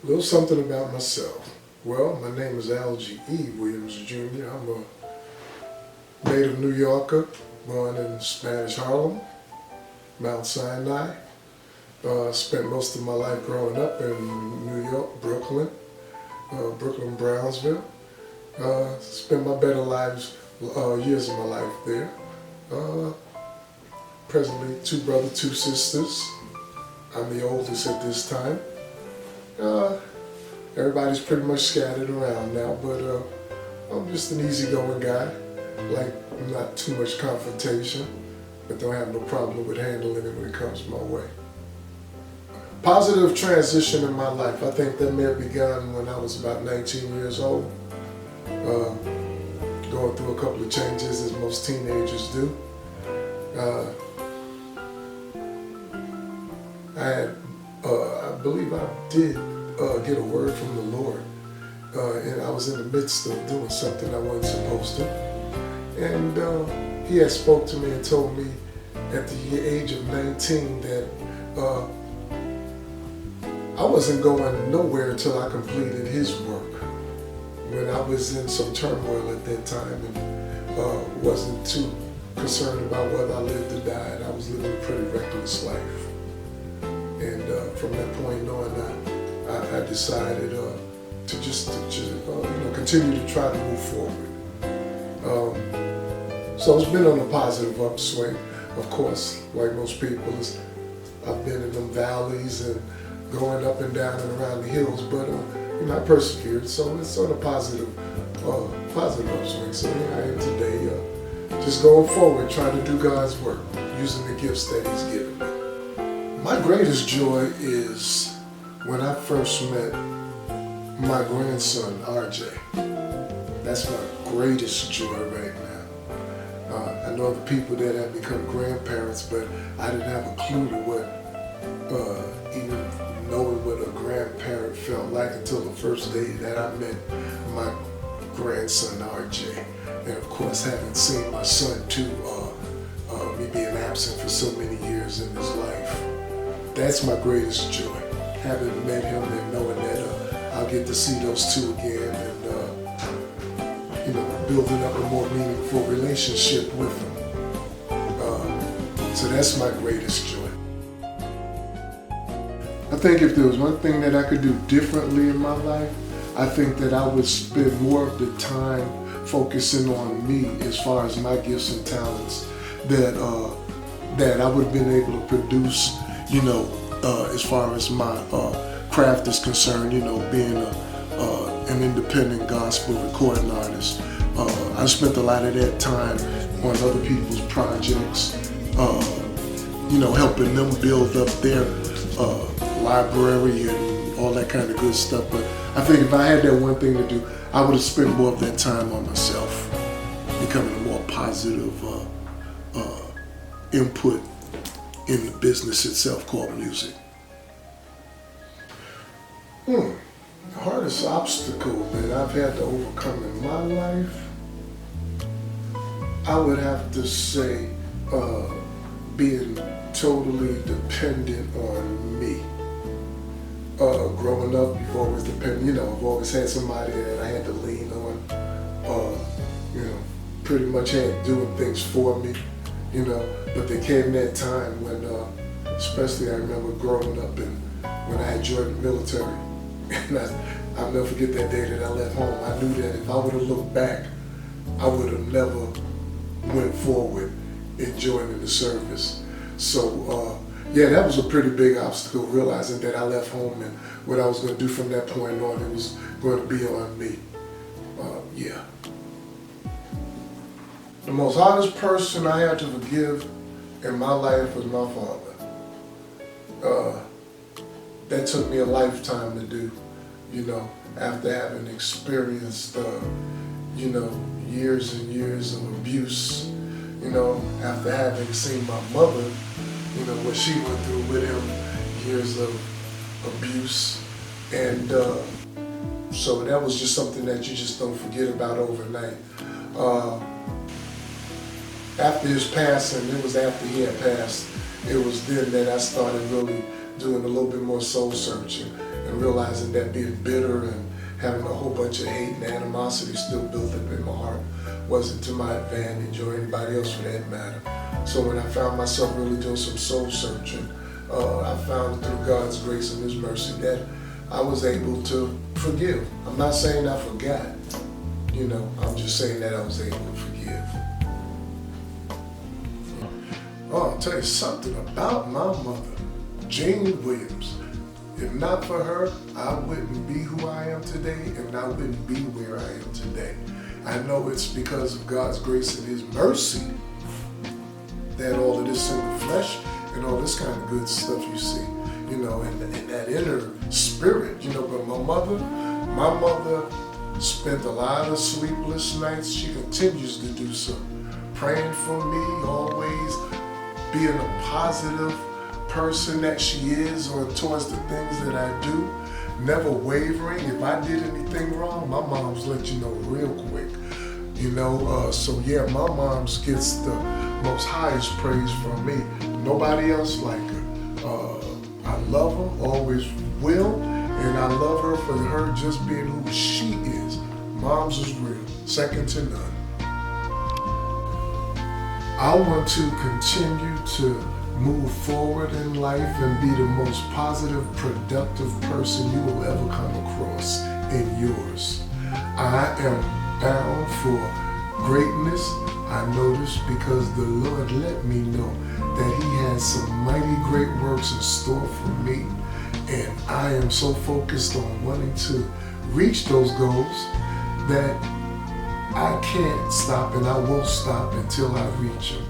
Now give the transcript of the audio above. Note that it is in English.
A little something about myself. Well, my name is Algie Williams Jr. I'm a native New Yorker, born in Spanish Harlem, Mount Sinai. Spent most of my life growing up in New York, Brooklyn, Brownsville. Spent my better years of my life there. Presently, 2 brothers, 2 sisters. I'm the oldest at this time. Everybody's pretty much scattered around now, but I'm just an easygoing guy. Like, not too much confrontation, but don't have no problem with handling it when it comes my way. Positive transition in my life. I think that may have begun when I was about 19 years old. Going through a couple of changes, as most teenagers do. I believe I did get a word from the Lord, and I was in the midst of doing something I wasn't supposed to. And he had spoke to me and told me at the age of 19 that I wasn't going nowhere until I completed his work. When I was in some turmoil at that time and wasn't too concerned about whether I lived or died, I was living a pretty reckless life. And from that point on, I decided to just continue to try to move forward. So it's been on a positive upswing. Of course, like most people, I've been in them valleys and going up and down and around the hills, but I persevered. So it's on a positive upswing. So here I am today, just going forward, trying to do God's work, using the gifts that He's given me. My greatest joy is when I first met my grandson, Algie. That's my greatest joy right now. I know the people that have become grandparents, but I didn't have a clue to what, even knowing what a grandparent felt like until the first day that I met my grandson, Algie. And of course, having seen my son too, me being absent for so many years in his life. That's my greatest joy, having met him and knowing that I'll get to see those two again and, building up a more meaningful relationship with them. So that's my greatest joy. I think if there was one thing that I could do differently in my life, I think that I would spend more of the time focusing on me as far as my gifts and talents that I would have been able to produce, as far as my craft is concerned, being an independent gospel recording artist. I spent a lot of that time on other people's projects, helping them build up their library and all that kind of good stuff. But I think if I had that one thing to do, I would have spent more of that time on myself, becoming a more positive input in the business itself called music. The hardest obstacle that I've had to overcome in my life, I would have to say being totally dependent on me. Growing up, you've always I've always had somebody that I had to lean on, pretty much had doing things for me, but there came that time when, especially I remember growing up and when I had joined the military, and I'll never forget that day that I left home. I knew that if I would have looked back, I would have never went forward in joining the service. So, that was a pretty big obstacle, realizing that I left home and what I was going to do from that point on, it was going to be on me. The most hardest person I had to forgive in my life was my father. That took me a lifetime to do, after having experienced, years and years of abuse, after having seen my mother, what she went through with him, years of abuse. And so that was just something that you just don't forget about overnight. After his passing, it was after he had passed, it was then that I started really doing a little bit more soul searching and realizing that being bitter and having a whole bunch of hate and animosity still built up in my heart wasn't to my advantage or anybody else for that matter. So when I found myself really doing some soul searching, I found through God's grace and His mercy that I was able to forgive. I'm not saying I forgot, I'm just saying that I was able to forgive. Oh, I'll tell you something about my mother, Jean Williams. If not for her, I wouldn't be who I am today, and I wouldn't be where I am today. I know it's because of God's grace and His mercy that all of this in the flesh and all this kind of good stuff you see, and that inner spirit, but my mother spent a lot of sleepless nights. She continues to do so, praying for me, always being a positive person that she is or towards the things that I do, never wavering. If I did anything wrong, my mom's let you know real quick. So yeah, my mom's gets the most highest praise from me. Nobody else like her. I love her, always will, and I love her for her just being who she is. Mom's is real, second to none. I want to continue to move forward in life and be the most positive, productive person you will ever come across in yours. I am bound for greatness, I noticed, because the Lord let me know that He has some mighty great works in store for me. And I am so focused on wanting to reach those goals that I can't stop and I won't stop until I reach them.